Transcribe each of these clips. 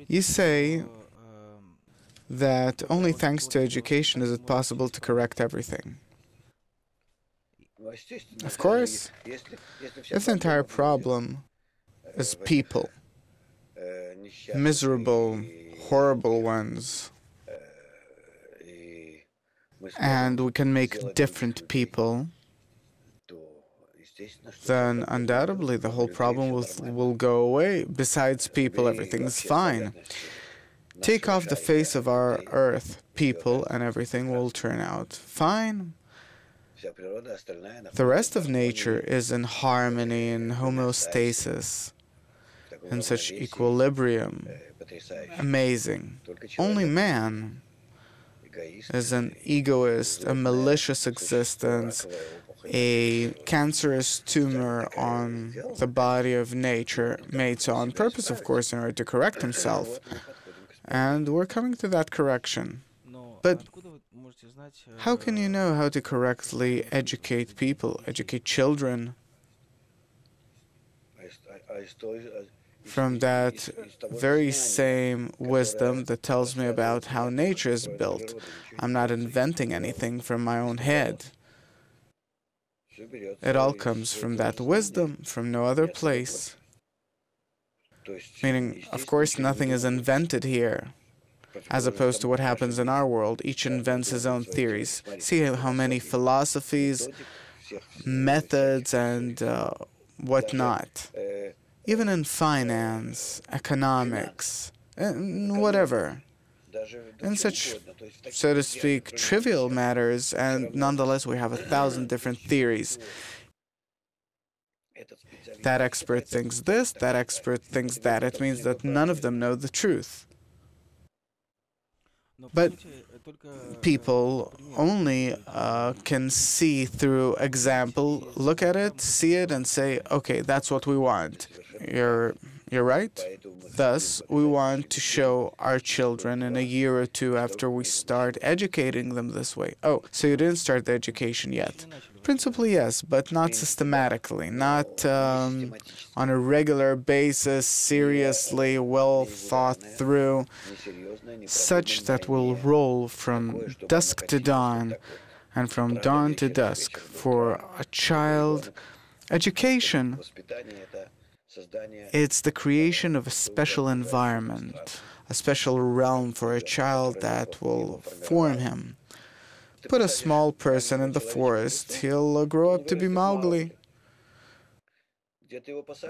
You say that only thanks to education is it possible to correct everything. Of course, if the entire problem is people, miserable, horrible ones, and we can make different people, then undoubtedly the whole problem will go away. Besides people, everything's fine. Take off the face of our earth, people, and everything will turn out fine. The rest of nature is in harmony, in homeostasis, in such equilibrium. Amazing. Only man is an egoist, a malicious existence, a cancerous tumor on the body of nature, made so on purpose, of course, in order to correct himself. And we're coming to that correction. But how can you know how to correctly educate people, educate children? From that very same wisdom that tells me about how nature is built. I'm not inventing anything from my own head. It all comes from that wisdom, from no other place. Meaning, of course, nothing is invented here, as opposed to what happens in our world. Each invents his own theories. See how many philosophies, methods, and whatnot. Even in finance, economics, whatever. In such, so to speak, trivial matters, and nonetheless we have 1,000 different theories. That expert thinks this, that expert thinks that. It means that none of them know the truth. But people only can see through example, look at it, see it, and say, okay, that's what we want. You're right. Thus, we want to show our children in a year or two after we start educating them this way. Oh, so you didn't start the education yet? Principally, yes, but not systematically, not on a regular basis, seriously, well thought through, such that will roll from dusk to dawn and from dawn to dusk. For a child, education, it's the creation of a special environment, a special realm for a child that will form him. Put a small person in the forest, he'll grow up to be Mowgli.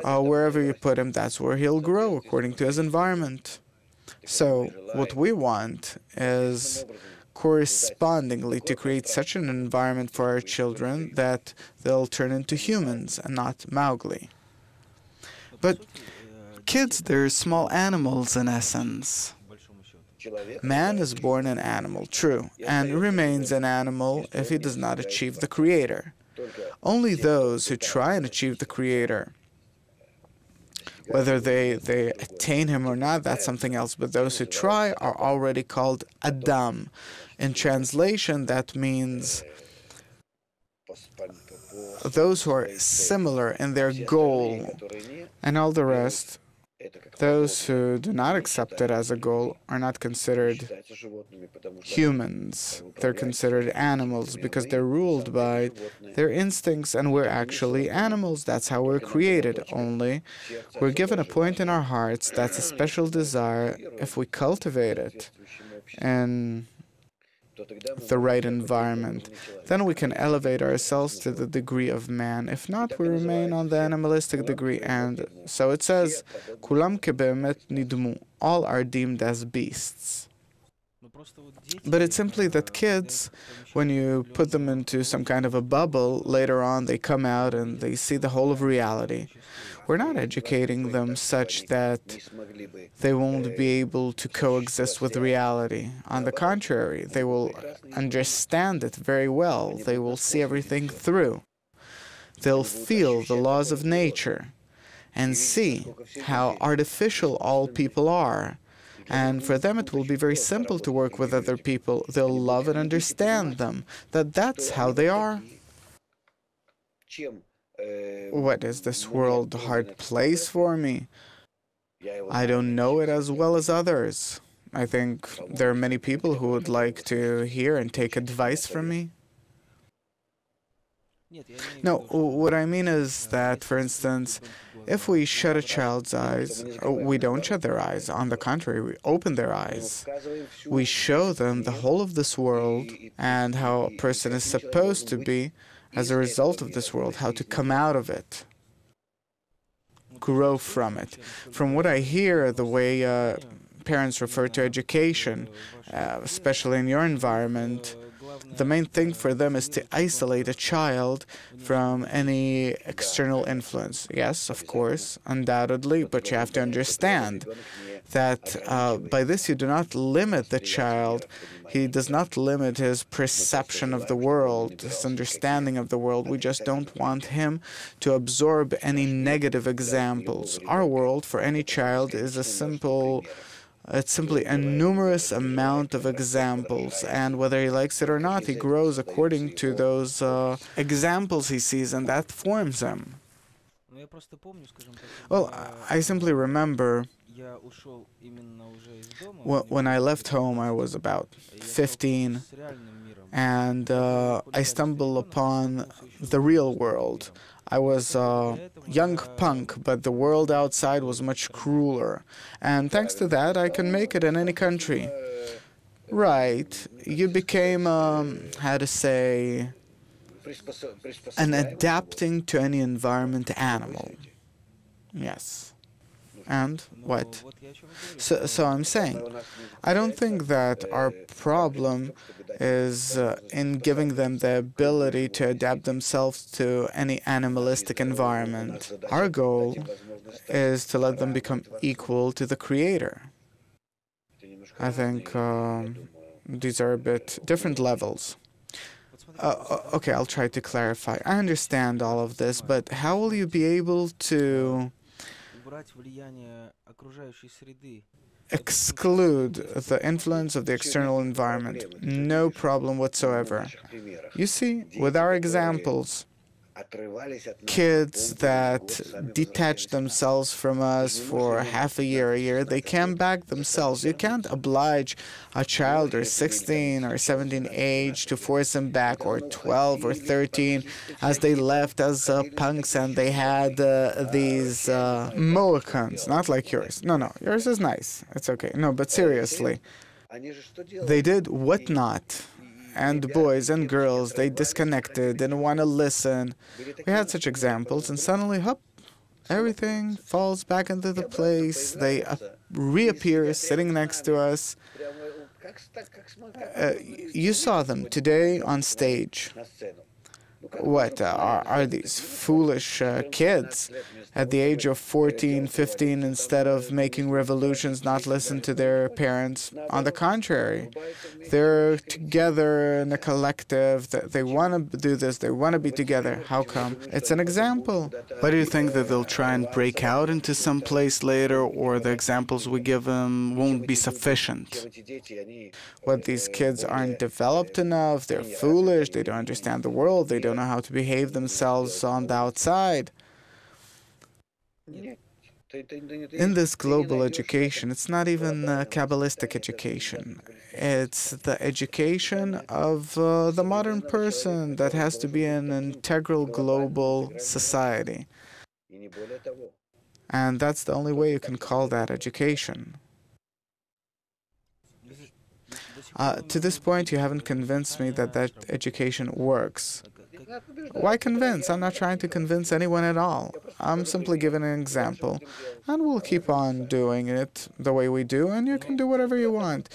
Wherever you put him, that's where he'll grow, according to his environment. So, what we want is correspondingly to create such an environment for our children that they'll turn into humans and not Mowgli. But kids, they're small animals in essence. Man is born an animal, true, and remains an animal if he does not achieve the Creator. Only those who try and achieve the Creator, whether they attain him or not, that's something else, but those who try are already called Adam. In translation, that means those who are similar in their goal, and all the rest, those who do not accept it as a goal, are not considered humans. They're considered animals because they're ruled by their instincts, and we're actually animals. That's how we're created. Only we're given a point in our hearts that's a special desire if we cultivate it and the right environment, then we can elevate ourselves to the degree of man. If not, we remain on the animalistic degree. And so it says, Kulam kebemet nidmu, all are deemed as beasts. But it's simply that kids, when you put them into some kind of a bubble, later on they come out and they see the whole of reality. We're not educating them such that they won't be able to coexist with reality. On the contrary, they will understand it very well. They will see everything through. They'll feel the laws of nature and see how artificial all people are. And for them, it will be very simple to work with other people. They'll love and understand them, that's how they are. What is this world a hard place for me? I don't know it as well as others. I think there are many people who would like to hear and take advice from me. No, what I mean is that, for instance, if we shut a child's eyes, we don't shut their eyes. On the contrary, we open their eyes. We show them the whole of this world and how a person is supposed to be as a result of this world, how to come out of it, grow from it. From what I hear, the way parents refer to education, especially in your environment, the main thing for them is to isolate a child from any external influence. Yes, of course, undoubtedly, but you have to understand that by this you do not limit the child. He does not limit his perception of the world, his understanding of the world. We just don't want him to absorb any negative examples. Our world, for any child, is it's simply a numerous amount of examples, and whether he likes it or not, he grows according to those examples he sees, and that forms him. Well, I simply remember when I left home, I was about 15, and I stumbled upon the real world. I was a young punk, but the world outside was much crueler. And thanks to that, I can make it in any country. Right. You became, how to say, an adapting to any environment animal. Yes. And what? So I'm saying, I don't think that our problem is in giving them the ability to adapt themselves to any animalistic environment. Our goal is to let them become equal to the Creator. I think these are a bit different levels. Okay, I'll try to clarify. I understand all of this, but how will you be able to exclude the influence of the external environment? No problem whatsoever. You see, with our examples, kids that detach themselves from us for half a year, they came back themselves. You can't oblige a child or 16 or 17 age to force him back, or 12 or 13, as they left as punks and they had these mohicans, not like yours. No, yours is nice. It's okay. No, but seriously, they did what not? And boys and girls, they disconnected, didn't want to listen. We had such examples, and suddenly, hop, everything falls back into the place. They reappear sitting next to us. You saw them today on stage. What are these foolish kids at the age of 14, 15, instead of making revolutions, not listen to their parents? On the contrary, they're together in a collective. They want to do this. They want to be together. How come? It's an example. But do you think that they'll try and break out into some place later, or the examples we give them won't be sufficient? What, these kids aren't developed enough? They're foolish. They don't understand the world. They don't know how to behave themselves on the outside. In this global education, it's not even Kabbalistic education. It's the education of the modern person that has to be an integral global society. And that's the only way you can call that education. To this point, you haven't convinced me that that education works. Why convince? I'm not trying to convince anyone at all. I'm simply giving an example. And we'll keep on doing it the way we do, and you can do whatever you want.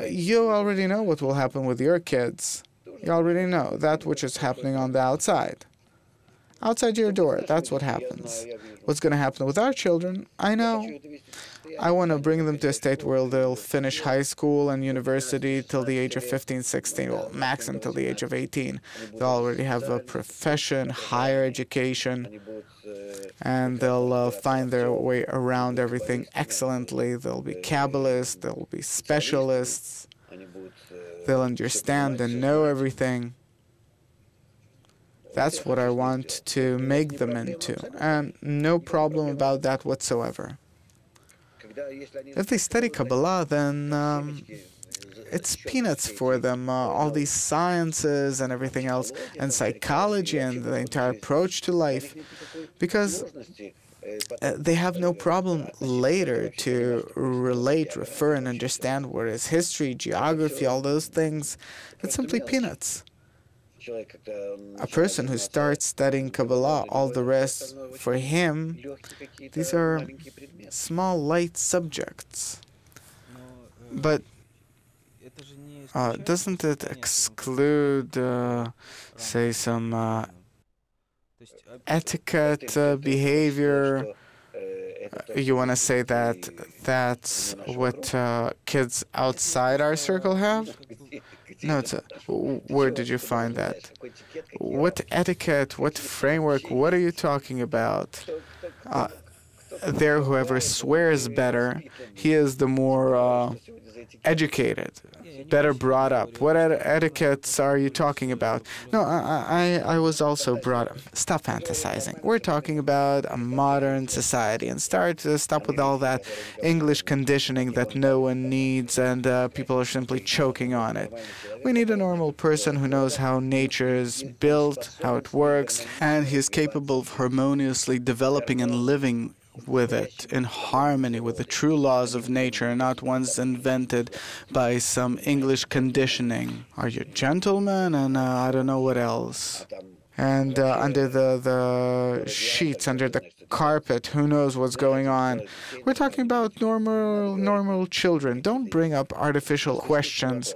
You already know what will happen with your kids. You already know that which is happening on the outside. Outside your door, that's what happens. What's going to happen with our children, I know. I want to bring them to a state where they'll finish high school and university till the age of 15, 16, well, max until the age of 18. They'll already have a profession, higher education, and they'll find their way around everything excellently. They'll be Kabbalists, they'll be specialists, they'll understand and know everything. That's what I want to make them into, and no problem about that whatsoever. If they study Kabbalah, then it's peanuts for them. All these sciences and everything else, and psychology and the entire approach to life, because they have no problem later to relate, refer, and understand what is history, geography, all those things. It's simply peanuts. A person who starts studying Kabbalah, all the rest, for him, these are small, light subjects. But doesn't it exclude, say, some etiquette, behavior? You want to say that that's what kids outside our circle have? No, where did you find that? What etiquette, what framework, what are you talking about? There, whoever swears better, he is the more educated, better brought up. What etiquettes are you talking about? No, I was also brought up. Stop fantasizing. We're talking about a modern society, and stop with all that English conditioning that no one needs, and people are simply choking on it. We need a normal person who knows how nature is built, how it works, and he is capable of harmoniously developing and living with it in harmony with the true laws of nature, and not ones invented by some English conditioning. Are you gentlemen? And I don't know what else. And under the sheets, under the carpet, who knows what's going on? We're talking about normal children. Don't bring up artificial questions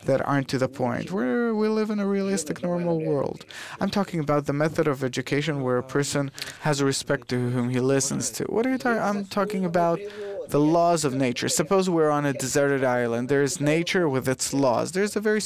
that aren't to the point. We live in a realistic, normal world. I'm talking about the method of education where a person has respect to whom he listens to. What are you talking? I'm talking about the laws of nature. Suppose we're on a deserted island. There's nature with its laws. There's a very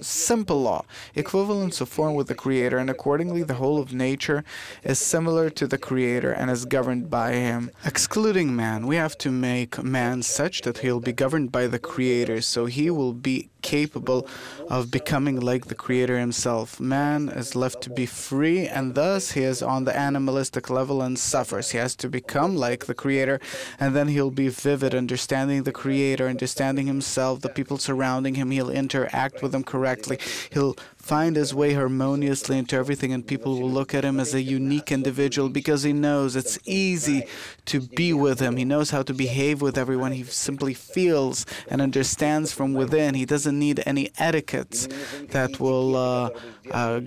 simple law, equivalence of form with the Creator, and accordingly the whole of nature is similar to the Creator and is governed by Him. Excluding man, we have to make man such that he'll be governed by the Creator, so he will be capable of becoming like the Creator himself. Man is left to be free, and thus he is on the animalistic level and suffers. He has to become like the Creator, and then he'll be vivid, understanding the Creator, understanding himself, the people surrounding him. He'll interact with them correctly. He'll find his way harmoniously into everything, and people will look at him as a unique individual because he knows it's easy to be with him. He knows how to behave with everyone. He simply feels and understands from within. He doesn't need any etiquettes that will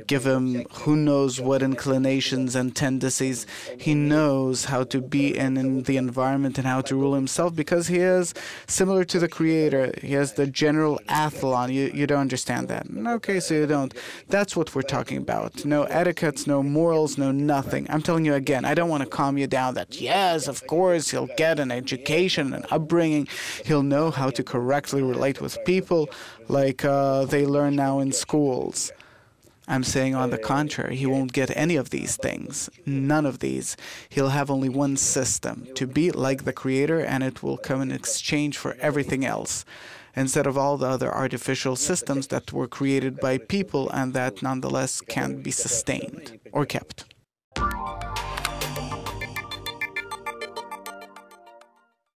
give him who knows what inclinations and tendencies. He knows how to be in the environment and how to rule himself because he is similar to the Creator. He has the general athlon. You don't understand that. Okay, so you don't. That's what we're talking about. No etiquettes, no morals, no nothing. I'm telling you again, I don't want to calm you down that, yes, of course, he'll get an education, an upbringing. He'll know how to correctly relate with people like they learn now in schools. I'm saying on the contrary, he won't get any of these things, none of these. He'll have only one system, to be like the Creator, and it will come in exchange for everything else, instead of all the other artificial systems that were created by people and that nonetheless can't be sustained or kept.